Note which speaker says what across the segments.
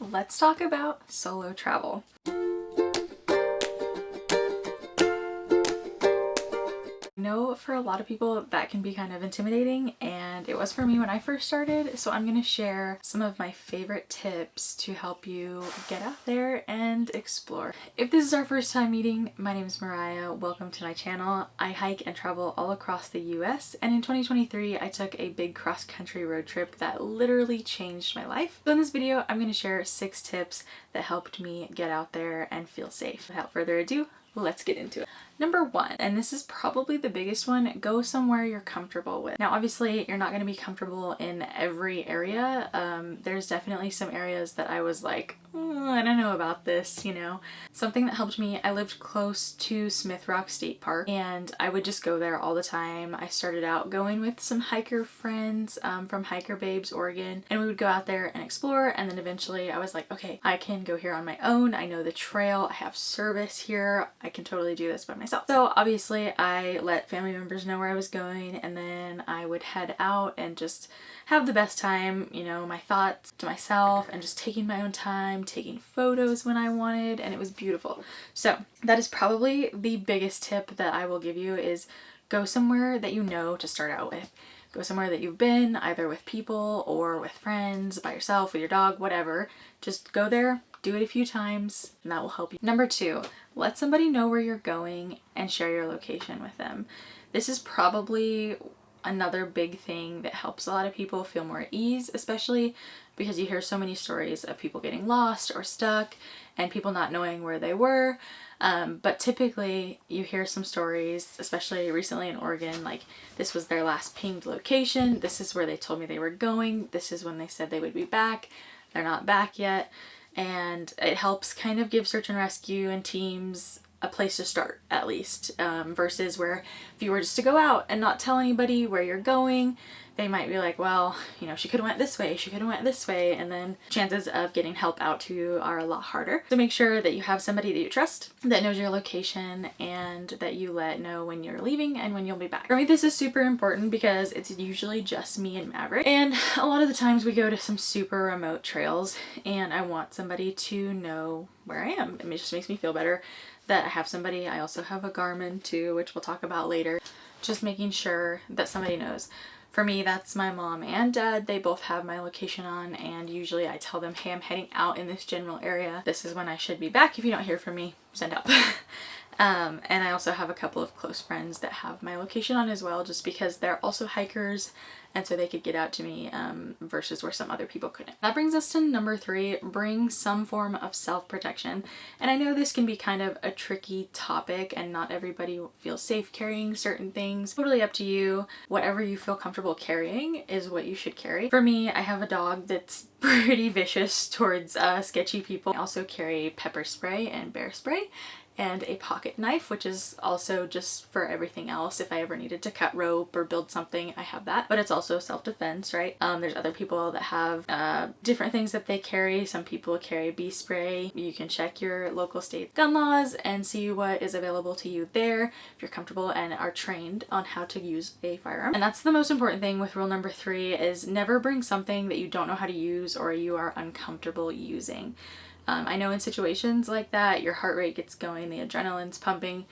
Speaker 1: let's talk about solo travel. I know for a lot of people that can be kind of intimidating, and it was for me when I first started, so I'm going to share some of my favorite tips to help you get out there and explore. If this is our first time meeting, my name is Mariah. Welcome to my channel. I hike and travel all across the US, and in 2023 I took a big cross-country road trip that literally changed my life. So in this video I'm going to share 6 tips that helped me get out there and feel safe. Without further ado, let's get into it. Number 1, and this is probably the biggest one, go somewhere you're comfortable with. Now obviously you're not going to be comfortable in every area. There's definitely some areas that I was like, I don't know about this, you know. Something that helped me, I lived close to Smith Rock State Park and I would just go there all the time. I started out going with some hiker friends from Hiker Babes, Oregon, and we would go out there and explore, and then eventually I was like, okay, I can go here on my own. I know the trail, I have service here, I can totally do this by myself. So obviously I let family members know where I was going, and then I would head out and just have the best time, you know, my thoughts to myself and just taking my own time, taking photos when I wanted, and it was beautiful. So that is probably the biggest tip that I will give you, is go somewhere that you know to start out with. Go somewhere that you've been, either with people or with friends, by yourself, with your dog, whatever. Just go there, do it a few times, and that will help you. Number 2, let somebody know where you're going and share your location with them. This is probably another big thing that helps a lot of people feel more at ease, especially because you hear so many stories of people getting lost or stuck and people not knowing where they were. But typically you hear some stories, especially recently in Oregon, like this was their last pinged location, this is where they told me they were going, this is when they said they would be back, they're not back yet. And it helps kind of give search and rescue and teams a place to start, at least, versus where if you were just to go out and not tell anybody where you're going, they might be like, well, you know, she could have went this way, she could have went this way, and then chances of getting help out to you are a lot harder. So make sure that you have somebody that you trust, that knows your location, and that you let know when you're leaving and when you'll be back. For me, this is super important because it's usually just me and Maverick, and a lot of the times we go to some super remote trails, and I want somebody to know where I am. It just makes me feel better that I have somebody. I also have a Garmin too, which we'll talk about later. Just making sure that somebody knows. For me, that's my mom and dad. They both have my location on, and usually I tell them, hey, I'm heading out in this general area. This is when I should be back. If you don't hear from me, send help. And I also have a couple of close friends that have my location on as well, just because they're also hikers, and so they could get out to me versus where some other people couldn't. That brings us to number 3, bring some form of self-protection. And I know this can be kind of a tricky topic and not everybody feels safe carrying certain things. Totally up to you. Whatever you feel comfortable carrying is what you should carry. For me, I have a dog that's pretty vicious towards sketchy people. I also carry pepper spray and bear spray, and a pocket knife, which is also just for everything else. If I ever needed to cut rope or build something, I have that. But it's also self-defense, right? There's other people that have different things that they carry. Some people carry bee spray. You can check your local state gun laws and see what is available to you there if you're comfortable and are trained on how to use a firearm. And that's the most important thing with rule number 3, is never bring something that you don't know how to use or you are uncomfortable using. I know in situations like that, your heart rate gets going, the adrenaline's pumping,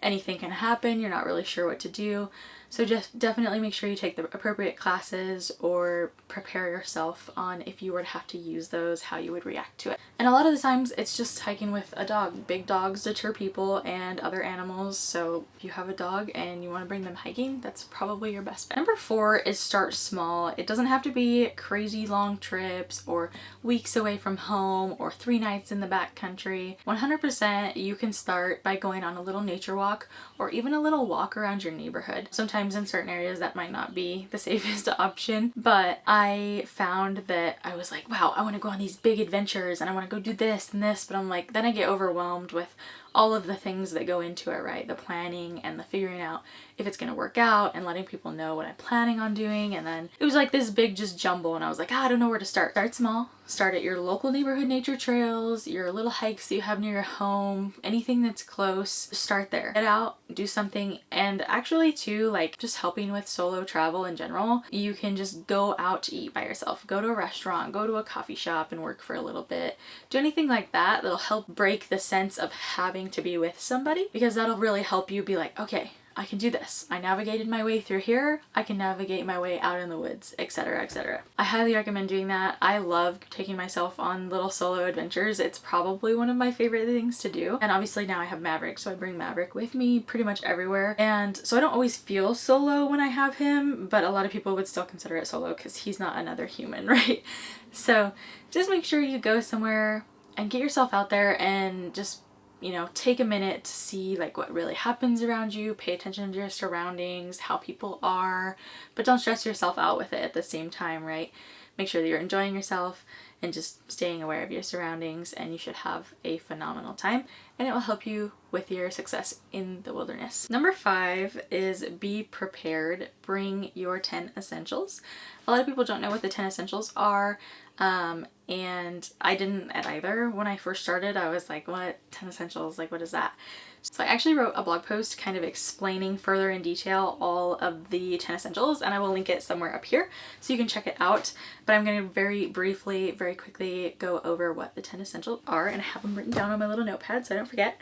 Speaker 1: anything can happen, you're not really sure what to do. So just definitely make sure you take the appropriate classes or prepare yourself on if you were to have to use those, how you would react to it. And a lot of the times it's just hiking with a dog. Big dogs deter people and other animals, so if you have a dog and you want to bring them hiking, that's probably your best bet. Number 4 is start small. It doesn't have to be crazy long trips or weeks away from home or 3 nights in the backcountry. 100% you can start by going on a little nature walk or even a little walk around your neighborhood. Sometimes in certain areas that might not be the safest option, but I found that I was like, wow, I want to go on these big adventures and I want to go do this and this, but I'm like, then I get overwhelmed with all of the things that go into it, right? The planning and the figuring out if it's gonna work out and letting people know what I'm planning on doing. And then it was like this big just jumble, and I was like, I don't know where to start. Start small. Start at your local neighborhood nature trails, your little hikes that you have near your home, anything that's close. Start there. Get out, do something, and actually too, like, like just helping with solo travel in general, you can just go out to eat by yourself, go to a restaurant, go to a coffee shop and work for a little bit. Do anything like that that'll help break the sense of having to be with somebody, because that'll really help you be like, okay, I can do this. I navigated my way through here. I can navigate my way out in the woods, etc., etc. I highly recommend doing that. I love taking myself on little solo adventures. It's probably one of my favorite things to do. And obviously now I have Maverick, so I bring Maverick with me pretty much everywhere. And so I don't always feel solo when I have him, but a lot of people would still consider it solo because he's not another human, right? So just make sure you go somewhere and get yourself out there and just, you know, take a minute to see like what really happens around you, pay attention to your surroundings, how people are, but don't stress yourself out with it at the same time, right? Make sure that you're enjoying yourself and just staying aware of your surroundings, and you should have a phenomenal time, and it will help you with your success in the wilderness. Number 5 is be prepared. Bring your 10 essentials. A lot of people don't know what the 10 essentials are, and I didn't either. When I first started, I was like, what? 10 essentials? Like, what is that? So I actually wrote a blog post kind of explaining further in detail all of the 10 essentials, and I will link it somewhere up here so you can check it out. But I'm going to very briefly, very quickly go over what the 10 essentials are, and I have them written down on my little notepad so I don't forget.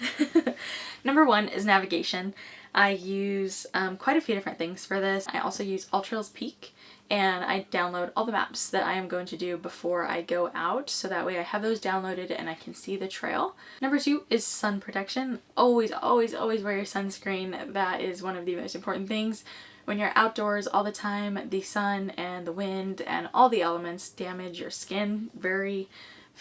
Speaker 1: Number 1 is navigation. I use quite a few different things for this. I also use AllTrails Peak, and I download all the maps that I am going to do before I go out, so that way I have those downloaded and I can see the trail. Number 2 is sun protection. Always, always, always wear your sunscreen. That is one of the most important things. When you're outdoors all the time, the sun and the wind and all the elements damage your skin very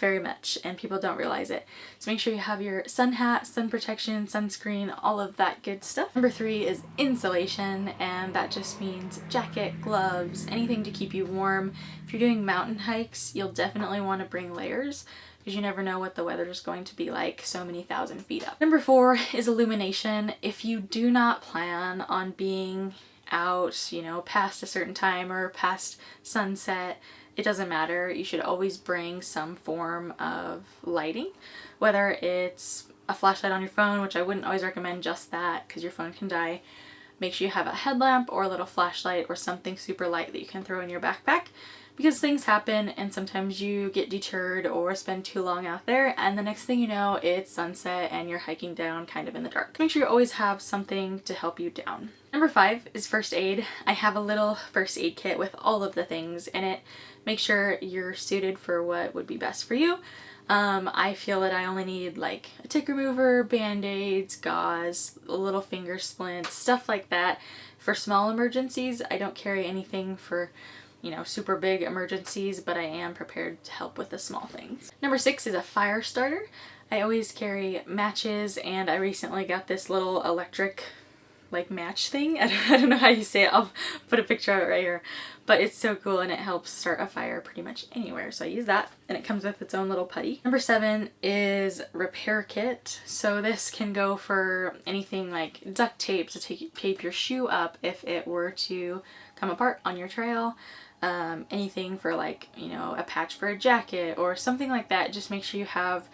Speaker 1: much, and people don't realize it. So make sure you have your sun hat, sun protection, sunscreen, all of that good stuff. Number 3 is insulation, and that just means jacket, gloves, anything to keep you warm. If you're doing mountain hikes, you'll definitely want to bring layers, because you never know what the weather is going to be like so many thousand feet up. Number 4 is illumination. If you do not plan on being out, you know, past a certain time or past sunset, it doesn't matter. You should always bring some form of lighting, whether it's a flashlight on your phone, which I wouldn't always recommend just that because your phone can die. Make sure you have a headlamp or a little flashlight or something super light that you can throw in your backpack, because things happen and sometimes you get deterred or spend too long out there, and the next thing you know, it's sunset and you're hiking down kind of in the dark. Make sure you always have something to help you down. Number 5 is first aid. I have a little first aid kit with all of the things in it. Make sure you're suited for what would be best for you. I feel that I only need like a tick remover, band-aids, gauze, little finger splints, stuff like that. For small emergencies, I don't carry anything for, you know, super big emergencies, but I am prepared to help with the small things. Number 6 is a fire starter. I always carry matches, and I recently got this little electric like match thing. I don't know how you say it. I'll put a picture of it right here, but it's so cool and it helps start a fire pretty much anywhere. So I use that, and it comes with its own little putty. Number 7 is repair kit. So this can go for anything like duct tape to tape your shoe up if it were to come apart on your trail. Anything for like, you know, a patch for a jacket or something like that. Just make sure you have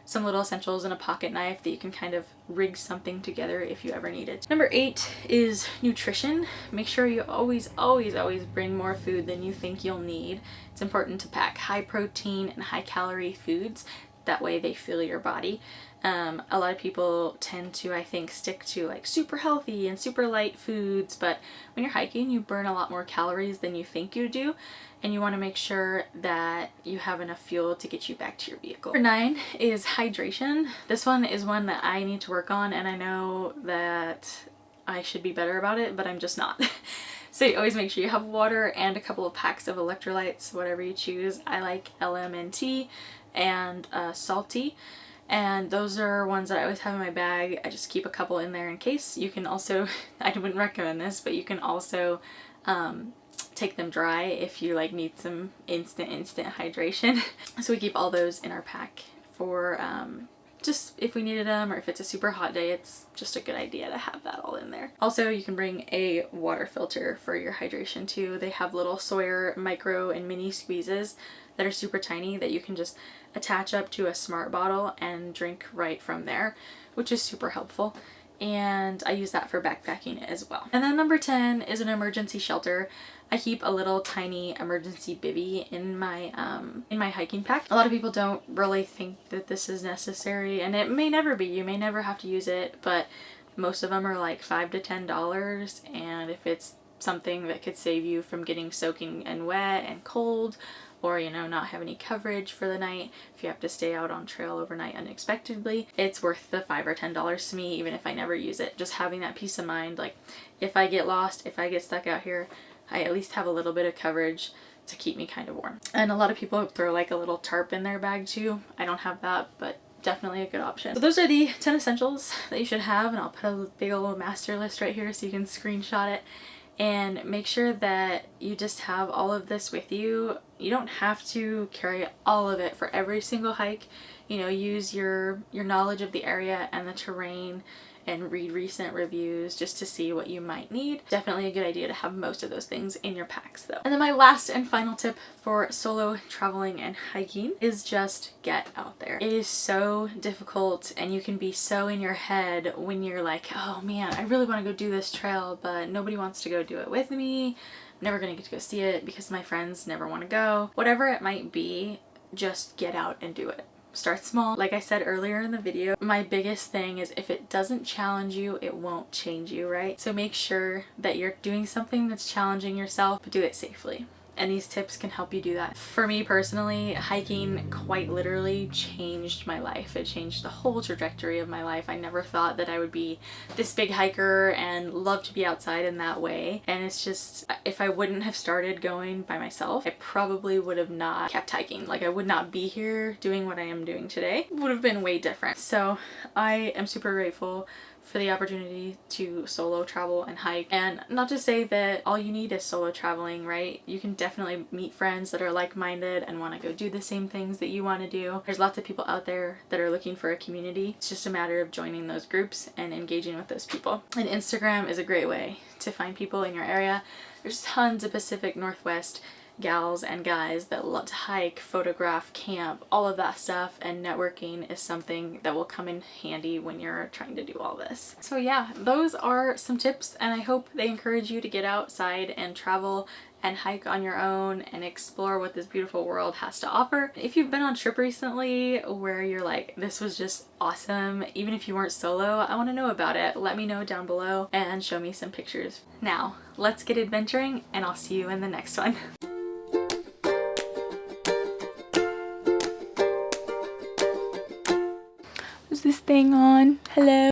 Speaker 1: some little essentials and a pocket knife that you can kind of rig something together if you ever need it. Number 8 is nutrition. Make sure you always, always, always bring more food than you think you'll need. It's important to pack high protein and high calorie foods. That way they fill your body. A lot of people tend to, I think, stick to like super healthy and super light foods, but when you're hiking, you burn a lot more calories than you think you do, and you want to make sure that you have enough fuel to get you back to your vehicle. Number 9 is hydration. This one is one that I need to work on, and I know that I should be better about it, but I'm just not. So you always make sure you have water and a couple of packs of electrolytes, whatever you choose. I like LMNT and Salty. And those are ones that I always have in my bag. I just keep a couple in there in case. You can also, I wouldn't recommend this, but you can also take them dry if you like need some instant hydration. So we keep all those in our pack for just if we needed them, or if it's a super hot day, it's just a good idea to have that all in there. Also, you can bring a water filter for your hydration too. They have little Sawyer micro and mini squeezes that are super tiny that you can just attach up to a smart bottle and drink right from there, which is super helpful. and I use that for backpacking as well. And then number 10 is an emergency shelter. I keep a little tiny emergency bivvy in my hiking pack. A lot of people don't really think that this is necessary, and it may never be. You may never have to use it, but most of them are like $5 to $10, and if it's something that could save you from getting soaking and wet and cold, or you know, not have any coverage for the night, if you have to stay out on trail overnight unexpectedly, it's worth the $5 or $10 to me, even if I never use it. Just having that peace of mind, like if I get lost, if I get stuck out here, I at least have a little bit of coverage to keep me kind of warm. And a lot of people throw like a little tarp in their bag too. I don't have that, but definitely a good option. So those are the 10 essentials that you should have, and I'll put a big old master list right here so you can screenshot it. And make sure that you just have all of this with you. You don't have to carry all of it for every single hike. You know, use your knowledge of the area and the terrain and read recent reviews just to see what you might need. Definitely a good idea to have most of those things in your packs though. And then my last and final tip for solo traveling and hiking is just get out there. It is so difficult, and you can be so in your head when you're like, oh man, I really want to go do this trail, but nobody wants to go do it with me. I'm never gonna get to go see it because my friends never want to go. Whatever it might be, just get out and do it. Start small. Like I said earlier in the video, my biggest thing is if it doesn't challenge you, it won't change you, right? So make sure that you're doing something that's challenging yourself, but do it safely. And these tips can help you do that. For me personally, hiking quite literally changed my life. It changed the whole trajectory of my life. I never thought that I would be this big hiker and love to be outside in that way. And it's just, if I wouldn't have started going by myself, I probably would have not kept hiking. Like I would not be here doing what I am doing today. It would have been way different. So I am super grateful for the opportunity to solo travel and hike. And not to say that all you need is solo traveling, right? You can definitely meet friends that are like-minded and want to go do the same things that you want to do. There's lots of people out there that are looking for a community. It's just a matter of joining those groups and engaging with those people. And Instagram is a great way to find people in your area. There's tons of Pacific Northwest gals and guys that love to hike, photograph, camp, all of that stuff, and networking is something that will come in handy when you're trying to do all this. So yeah, those are some tips, and I hope they encourage you to get outside and travel and hike on your own and explore what this beautiful world has to offer. If you've been on a trip recently where you're like, this was just awesome, even if you weren't solo, I want to know about it. Let me know down below and show me some pictures. Now, let's get adventuring, and I'll see you in the next one. Is this thing on? Hello?